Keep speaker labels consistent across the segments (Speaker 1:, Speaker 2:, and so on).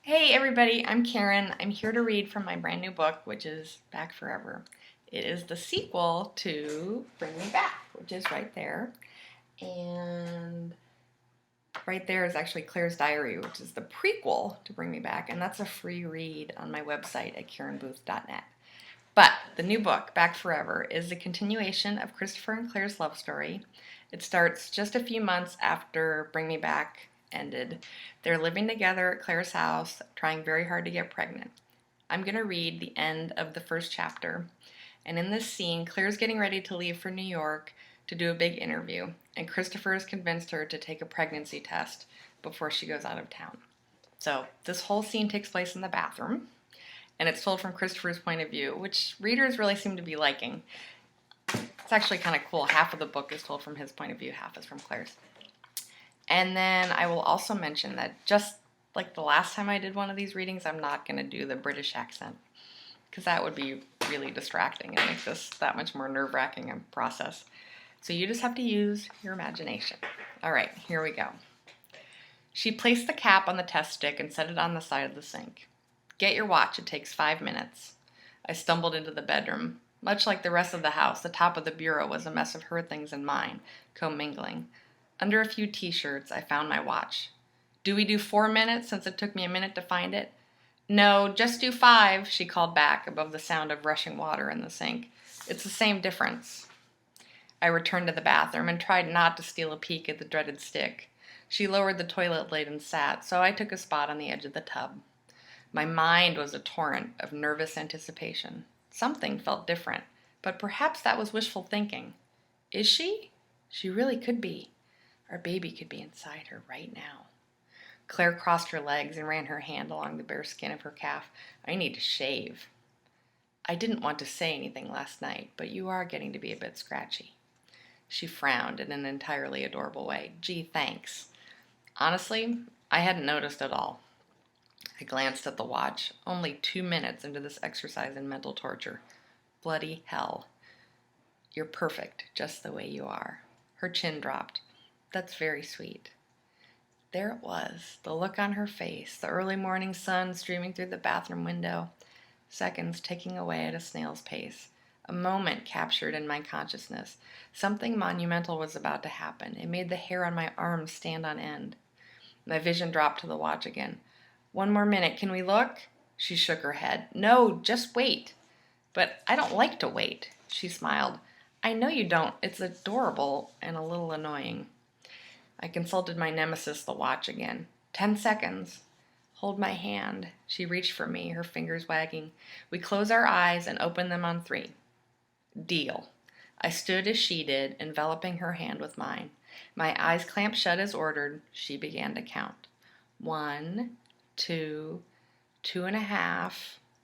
Speaker 1: Hey everybody, I'm Karen. I'm here to read from my brand new book, which is Back Forever. It is the sequel to Bring Me Back, which is right there. And right there is actually Claire's Diary, which is the prequel to Bring Me Back, and that's a free read on my website at karenbooth.net. But the new book, Back Forever, is the continuation of Christopher and Claire's love story. It starts just a few months after Bring Me Back ended. They're living together at Claire's house, trying very hard to get pregnant. I'm going to read the end of the first chapter. And in this scene, Claire's getting ready to leave for New York to do a big interview, and Christopher has convinced her to take a pregnancy test before she goes out of town. So this whole scene takes place in the bathroom, and it's told from Christopher's point of view, which readers really seem to be liking. It's actually kind of cool. Half of the book is told from his point of view, half is from Claire's. And then I will also mention that just like the last time I did one of these readings, I'm not going to do the British accent, because that would be really distracting and make this that much more nerve-wracking a process. So you just have to use your imagination. All right, here we go. She placed the cap on the test stick and set it on the side of the sink. Get your watch, it takes 5 minutes. I stumbled into the bedroom. Much like the rest of the house, the top of the bureau was a mess of her things and mine, commingling. Under a few t-shirts, I found my watch. Do we do 4 minutes since it took me a minute to find it? No, just do 5, she called back above the sound of rushing water in the sink. It's the same difference. I returned to the bathroom and tried not to steal a peek at the dreaded stick. She lowered the toilet lid and sat, so I took a spot on the edge of the tub. My mind was a torrent of nervous anticipation. Something felt different, but perhaps that was wishful thinking. Is she? She really could be. Our baby could be inside her right now. Claire crossed her legs and ran her hand along the bare skin of her calf. I need to shave. I didn't want to say anything last night, but you are getting to be a bit scratchy. She frowned in an entirely adorable way. Gee, thanks. Honestly, I hadn't noticed at all. I glanced at the watch, only 2 minutes into this exercise in mental torture. Bloody hell. You're perfect, just the way you are. Her chin dropped. That's very sweet. There it was, the look on her face, the early morning sun streaming through the bathroom window, seconds ticking away at a snail's pace. A moment captured in my consciousness. Something monumental was about to happen. It made the hair on my arms stand on end. My vision dropped to the watch again. 1 more minute, can we look? She shook her head. No, just wait. But I don't like to wait, she smiled. I know you don't. It's adorable and a little annoying. I consulted my nemesis, the watch, again. 10 seconds. Hold my hand. She reached for me, her fingers wagging. We close our eyes and open them on 3. Deal. I stood as she did, enveloping her hand with mine. My eyes clamped shut as ordered. She began to count. 1, 2, 2.5.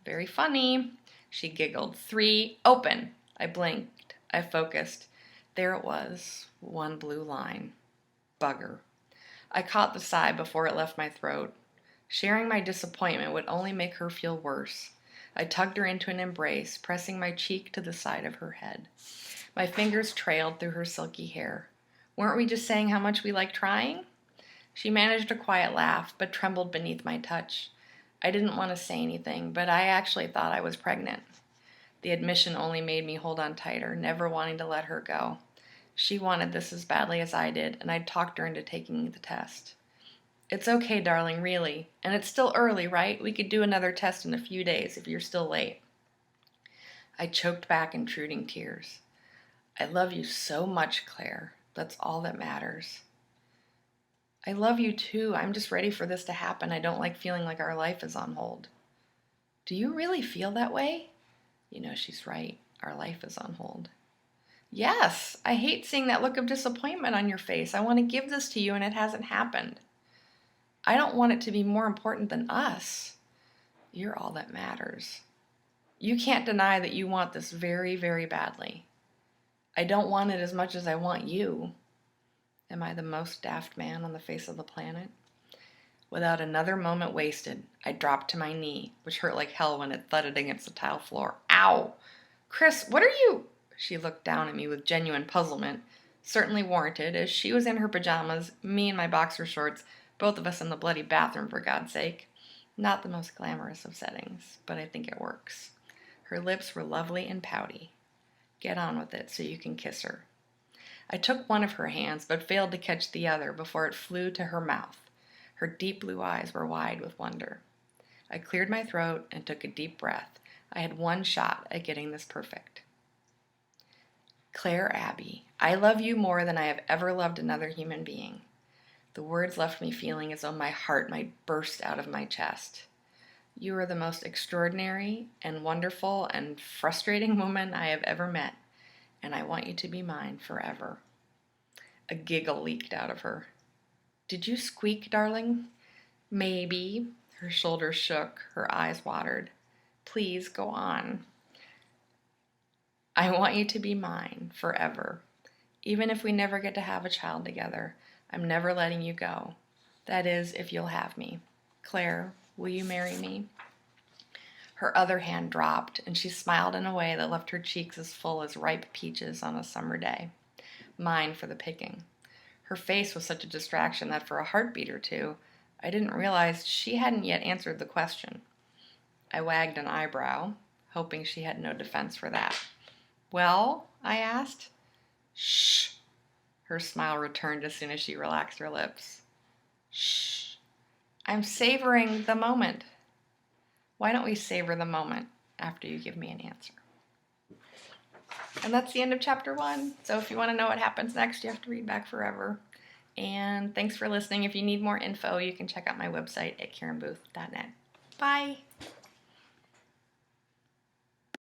Speaker 1: Very funny. She giggled. 3, open. I blinked. I focused. There it was, one blue line. Bugger. I caught the sigh before it left my throat. Sharing my disappointment would only make her feel worse. I tugged her into an embrace, pressing my cheek to the side of her head. My fingers trailed through her silky hair. Weren't we just saying how much we like trying? She managed a quiet laugh, but trembled beneath my touch. I didn't want to say anything, but I actually thought I was pregnant. The admission only made me hold on tighter, never wanting to let her go. She wanted this as badly as I did, and I'd talked her into taking the test. It's okay, darling, really. And it's still early, right? We could do another test in a few days if you're still late. I choked back intruding tears. I love you so much, Claire. That's all that matters. I love you too. I'm just ready for this to happen. I don't like feeling like our life is on hold. Do you really feel that way? You know, she's right. Our life is on hold. Yes, I hate seeing that look of disappointment on your face. I want to give this to you and it hasn't happened. I don't want it to be more important than us. You're all that matters. You can't deny that you want this very, very badly. I don't want it as much as I want you. Am I the most daft man on the face of the planet? Without another moment wasted, I dropped to my knee, which hurt like hell when it thudded against the tile floor. Ow! Chris, what are you... She looked down at me with genuine puzzlement, certainly warranted, as she was in her pajamas, me in my boxer shorts, both of us in the bloody bathroom, for God's sake. Not the most glamorous of settings, but I think it works. Her lips were lovely and pouty. Get on with it so you can kiss her. I took one of her hands, but failed to catch the other before it flew to her mouth. Her deep blue eyes were wide with wonder. I cleared my throat and took a deep breath. I had one shot at getting this perfect. Claire Abbey, I love you more than I have ever loved another human being. The words left me feeling as though my heart might burst out of my chest. You are the most extraordinary and wonderful and frustrating woman I have ever met, and I want you to be mine forever. A giggle leaked out of her. Did you squeak, darling? Maybe. Her shoulders shook, her eyes watered. Please go on. I want you to be mine forever. Even if we never get to have a child together, I'm never letting you go. That is, if you'll have me. Claire, will you marry me? Her other hand dropped, and she smiled in a way that left her cheeks as full as ripe peaches on a summer day. Mine for the picking. Her face was such a distraction that for a heartbeat or two, I didn't realize she hadn't yet answered the question. I wagged an eyebrow, hoping she had no defense for that. Well, I asked. Shh. Her smile returned as soon as she relaxed her lips. Shh. I'm savoring the moment. Why don't we savor the moment after you give me an answer? And that's the end of chapter 1. So if you want to know what happens next, you have to read back forever. And thanks for listening. If you need more info, you can check out my website at karenbooth.net. Bye.